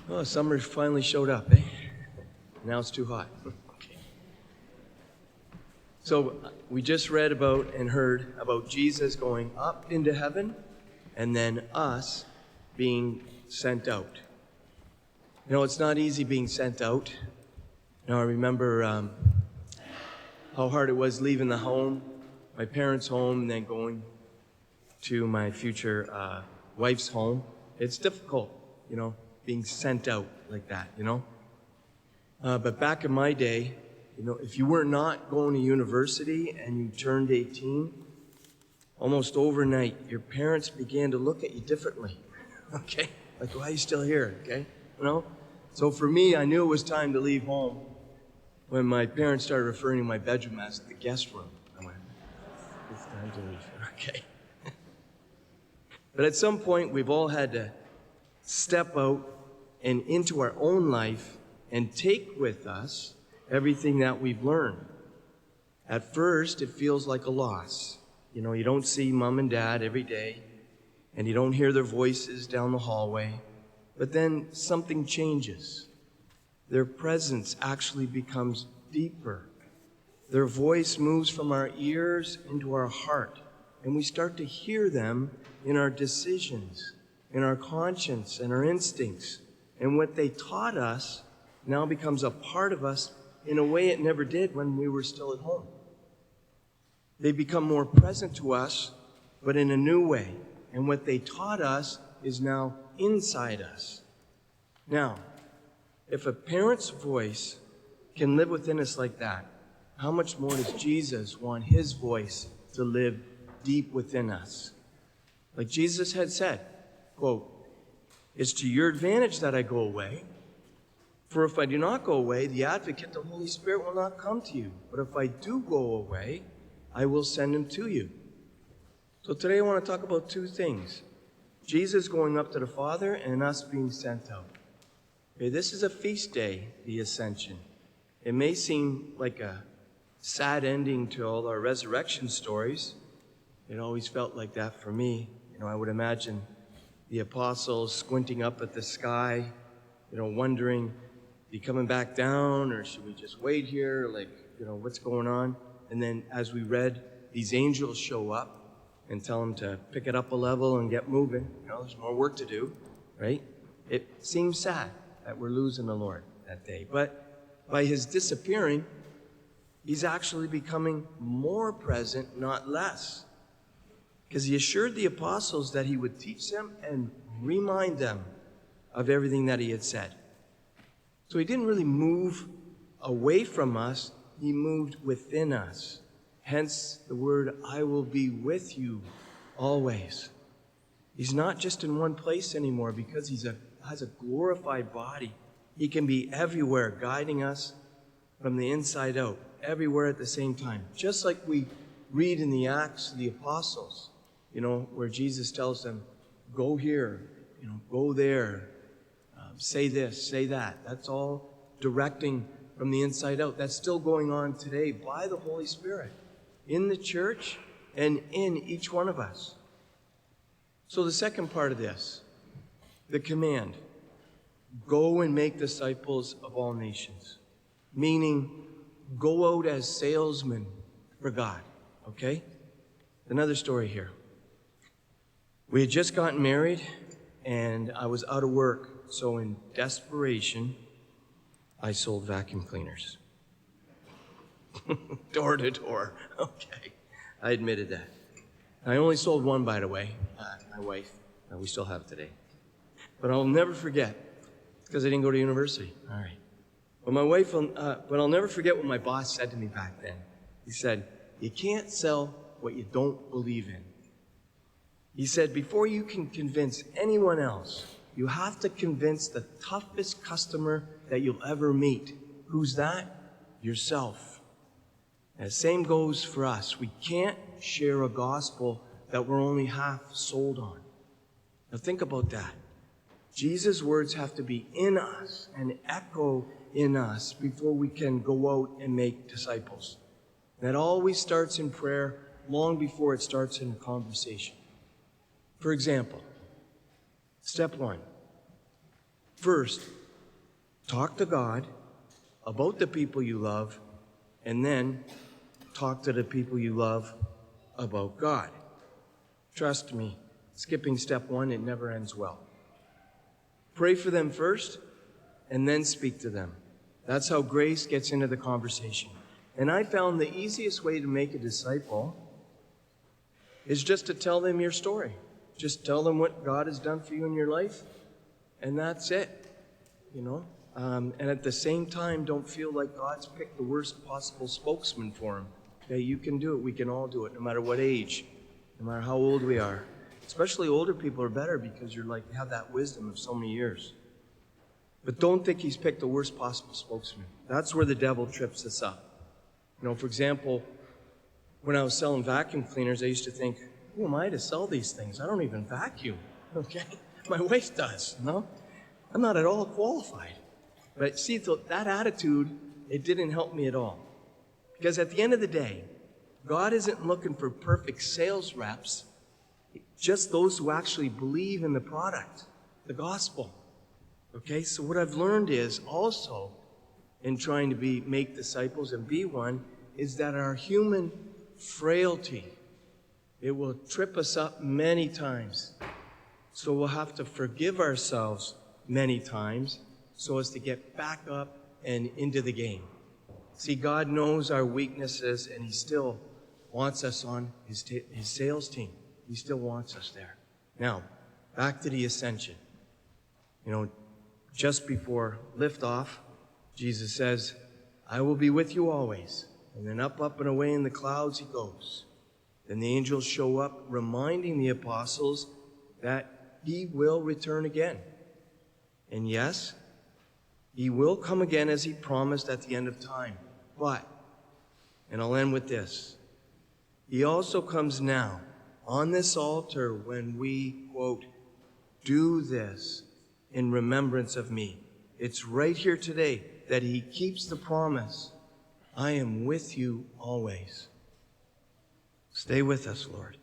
Oh, summer finally showed up, eh? Now it's too hot. Okay. So we just read about and heard about Jesus going up into heaven and then us being sent out. You know, it's not easy being sent out. You know, I remember how hard it was leaving the home, my parents' home, and then going to my future wife's home. It's difficult, you know, being sent out like that, you know. But back in my day, you know, if you were not going to university and you turned 18, almost overnight, your parents began to look at you differently, okay? Like, why are you still here, okay? You know? So for me, I knew it was time to leave home when my parents started referring to my bedroom as the guest room. I went, it's time to leave, okay? But at some point, we've all had to step out and into our own life and take with us everything that we've learned. At first, it feels like a loss. You know, you don't see mom and dad every day, and you don't hear their voices down the hallway. But then something changes. Their presence actually becomes deeper. Their voice moves from our ears into our heart, and we start to hear them in our decisions, in our conscience, and our instincts. And what they taught us now becomes a part of us in a way it never did when we were still at home. They become more present to us, but in a new way. And what they taught us is now inside us. Now, if a parent's voice can live within us like that, how much more does Jesus want his voice to live deep within us? Like Jesus had said, quote, "It's to your advantage that I go away. For if I do not go away, the Advocate, the Holy Spirit, will not come to you. But if I do go away, I will send him to you." So today I want to talk about two things. Jesus going up to the Father and us being sent out. Okay, this is a feast day, the Ascension. It may seem like a sad ending to all our resurrection stories. It always felt like that for me. You know, I would imagine the apostles squinting up at the sky, you know, wondering, be coming back down, or should we just wait here? Like, you know, what's going on? And then as we read, these angels show up and tell them to pick it up a level and get moving. You know, there's more work to do, right? It seems sad that we're losing the Lord that day. But by his disappearing, he's actually becoming more present, not less. Because he assured the apostles that he would teach them and remind them of everything that he had said. So he didn't really move away from us, he moved within us. Hence the word, "I will be with you always." He's not just in one place anymore because he has a glorified body. He can be everywhere, guiding us from the inside out, everywhere at the same time. Just like we read in the Acts of the Apostles, you know, where Jesus tells them, go here, you know, go there, say this, say that. That's all directing from the inside out. That's still going on today by the Holy Spirit in the church and in each one of us. So the second part of this, the command, go and make disciples of all nations, meaning go out as salesmen for God, okay? Another story here. We had just gotten married, and I was out of work, so in desperation, I sold vacuum cleaners. Door to door. Okay. I admitted that. I only sold one, by the way. My wife. We still have it today. But I'll never forget, because I didn't go to university. All right. But I'll never forget what my boss said to me back then. He said, "You can't sell what you don't believe in." He said, before you can convince anyone else, you have to convince the toughest customer that you'll ever meet. Who's that? Yourself. And the same goes for us. We can't share a gospel that we're only half sold on. Now think about that. Jesus' words have to be in us and echo in us before we can go out and make disciples. That always starts in prayer long before it starts in a conversation. For example, step one. First, talk to God about the people you love, and then talk to the people you love about God. Trust me, skipping step 1, it never ends well. Pray for them first, and then speak to them. That's how grace gets into the conversation. And I found the easiest way to make a disciple is just to tell them your story. Just tell them what God has done for you in your life, and that's it, And at the same time, don't feel like God's picked the worst possible spokesman for him. Okay, you can do it. We can all do it, no matter what age, no matter how old we are. Especially older people are better because you have that wisdom of so many years. But don't think he's picked the worst possible spokesman. That's where the devil trips us up. For example, when I was selling vacuum cleaners, I used to think, who am I to sell these things? I don't even vacuum, okay? My wife does, I'm not at all qualified. But see, that attitude, it didn't help me at all. Because at the end of the day, God isn't looking for perfect sales reps, just those who actually believe in the product, the gospel. Okay, so what I've learned is also, in trying to make disciples and be one, is that our human frailty, it will trip us up many times. So we'll have to forgive ourselves many times so as to get back up and into the game. See, God knows our weaknesses, and he still wants us on his sales team. He still wants us there. Now, back to the ascension. Just before liftoff, Jesus says, I will be with you always. And then up and away in the clouds he goes. Then the angels show up, reminding the apostles that he will return again. And yes, he will come again as he promised at the end of time. But, and I'll end with this, he also comes now on this altar when we, quote, do this in remembrance of me. It's right here today that he keeps the promise. I am with you always. Stay with us, Lord.